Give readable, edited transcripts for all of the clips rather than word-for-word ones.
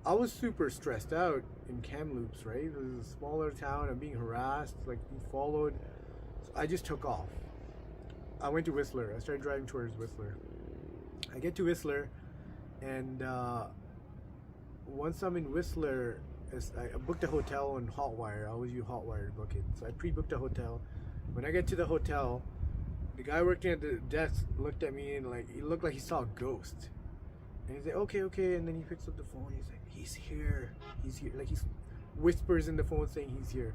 I was super stressed out in Kamloops, right? It was a smaller town. I'm being harassed, like being followed. So I just took off. I went to Whistler. I started driving towards Whistler. I get to Whistler, and once I'm in Whistler, I booked a hotel on Hotwire. I always use Hotwire to book it. So I pre-booked a hotel. When I get to the hotel, the guy working at the desk looked at me and like he looked like he saw a ghost. And he's like, okay, okay. And then he picks up the phone. He's like, he's here. He's here. Like he whispers in the phone saying he's here.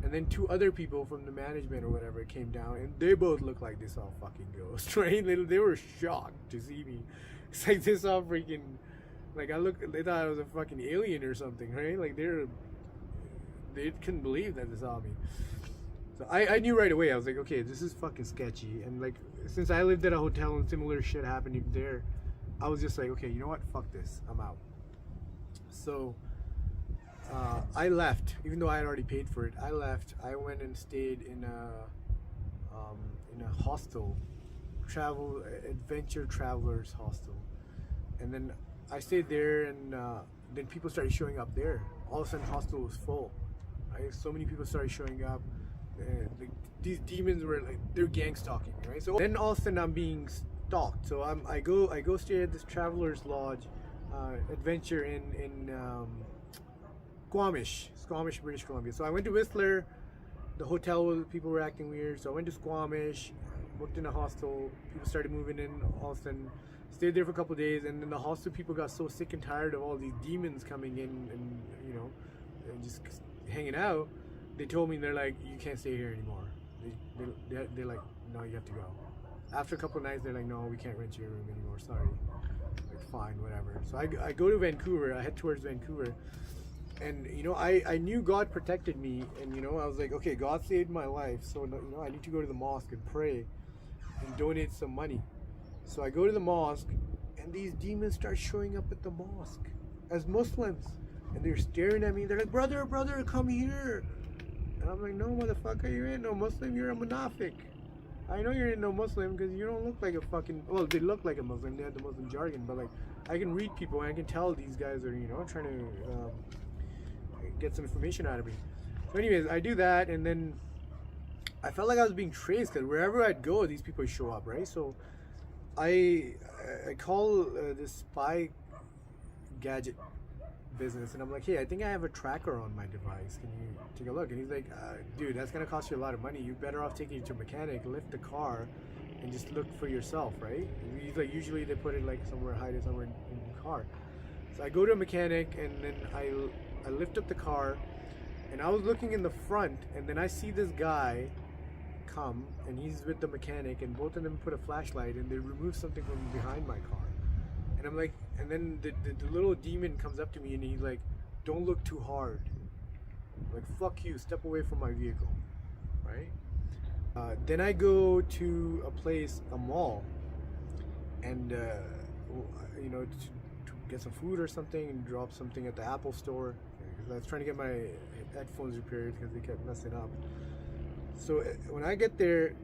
And then two other people from the management or whatever came down, and they both looked like they saw a fucking ghost, right? They were shocked to see me. It's like they saw freaking, like they thought I was a fucking alien or something, right? Like they couldn't believe that they saw me. So I knew right away. I was like, okay, this is fucking sketchy. And like, since I lived at a hotel and similar shit happened there, I was just like, okay, you know what? Fuck this. I'm out. So I left, even though I had already paid for it. I left. I went and stayed in a hostel, adventure travelers hostel, and then I stayed there, and then people started showing up there. All of a sudden, hostel was full. Right? So many people started showing up. Like, these demons were like they're gang stalking, right? So then all of a sudden I'm being stalked. So I go stay at this travelers lodge, adventure in Squamish, British Columbia. So I went to Whistler. The hotel people were acting weird, so I went to Squamish, booked in a hostel. People started moving in. All of a sudden, stayed there for a couple of days, and then the hostel people got so sick and tired of all these demons coming in and and just hanging out. They told me, they're like, you can't stay here anymore. They're like, no, you have to go. After a couple of nights, they're like, no, we can't rent your room anymore. Sorry. Like, fine, whatever. So I go to Vancouver. I head towards Vancouver. And, I knew God protected me. And, I was like, okay, God saved my life. So, I need to go to the mosque and pray and donate some money. So I go to the mosque, and these demons start showing up at the mosque as Muslims. And they're staring at me. They're like, brother, come here. And I'm like, no, motherfucker, you ain't no Muslim, you're a munafiq. I know you're no Muslim because you don't look like a fucking, well, they look like a Muslim, they have the Muslim jargon, but like, I can read people and I can tell these guys are, trying to get some information out of me. So anyways, I do that, and then I felt like I was being traced because wherever I'd go, these people would show up, right? So I call this spy gadget business, and I'm like, hey, I think I have a tracker on my device, can you take a look? And he's like, dude, that's gonna cost you a lot of money. You're better off taking it to a mechanic, lift the car, and just look for yourself, right? And he's like, usually they put it like somewhere, hide it somewhere in the car. So I go to a mechanic, and then I lift up the car, and I was looking in the front, and then I see this guy come, and he's with the mechanic, and both of them put a flashlight, and they remove something from behind my car. And I'm like, and then the little demon comes up to me, and he's like, don't look too hard. I'm like, fuck you, step away from my vehicle, right? Then I go to a mall, and to get some food or something, and drop something at the Apple store. Because I was trying to get my headphones repaired because they kept messing up. So when I get there,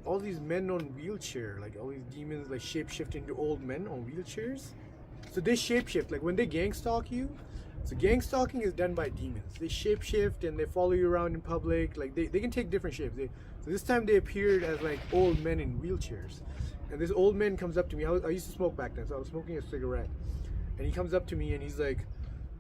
all these men on wheelchair, like all these demons, like shapeshift into old men on wheelchairs. So they shapeshift, like when they gang stalk you. So gang stalking is done by demons. They shapeshift and they follow you around in public. Like they can take different shapes. So this time they appeared as like old men in wheelchairs. And this old man comes up to me. I used to smoke back then, so I was smoking a cigarette. And he comes up to me and he's like,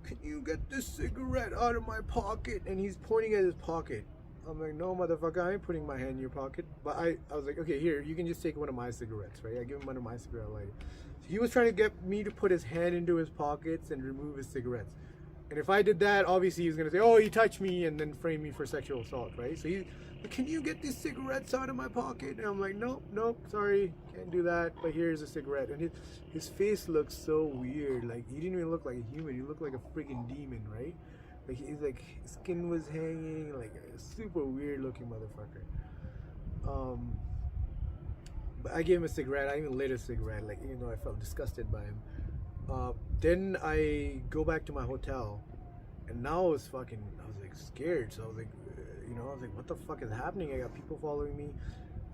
can you get this cigarette out of my pocket? And he's pointing at his pocket. I'm like, no, motherfucker, I ain't putting my hand in your pocket. But I was like, okay, here, you can just take one of my cigarettes, right? I give him one of my cigarette lighter. So he was trying to get me to put his hand into his pockets and remove his cigarettes. And if I did that, obviously he was going to say, oh, he touched me, and then frame me for sexual assault, right? So he's like, can you get these cigarettes out of my pocket? And I'm like, nope, sorry, can't do that. But here's a cigarette. And his face looks so weird. Like, he didn't even look like a human. He looked like a freaking demon, right? Like, he's like, his skin was hanging, like a super weird looking motherfucker. But I gave him a cigarette. I even lit a cigarette, like, even though I felt disgusted by him. Then I go back to my hotel, and now I was like scared. So I was like, what the fuck is happening? I got people following me.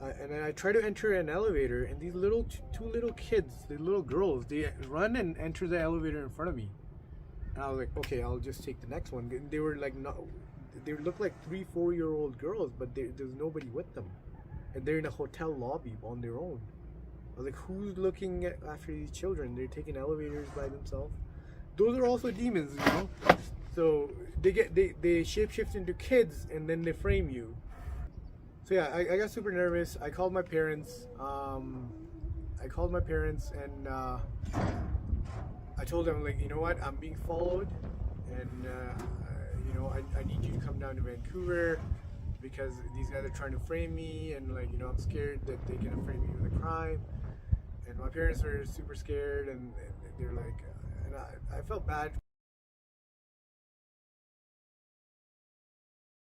And then I try to enter an elevator, and these two little kids, the little girls, they run and enter the elevator in front of me. And I was like, okay, I'll just take the next one. They were like, no, they looked like 3-4 year old girls, but there's nobody with them, and they're in a hotel lobby on their own. I was like, who's looking after these children? They're taking elevators by themselves. Those are also demons, you know. So they shapeshift into kids, and then they frame you. So yeah, I got super nervous. I called my parents. And I told them, like, you know what, I'm being followed, and I need you to come down to Vancouver because these guys are trying to frame me, and like, I'm scared that they're gonna frame me with a crime. And my parents were super scared, and they're like, and I felt bad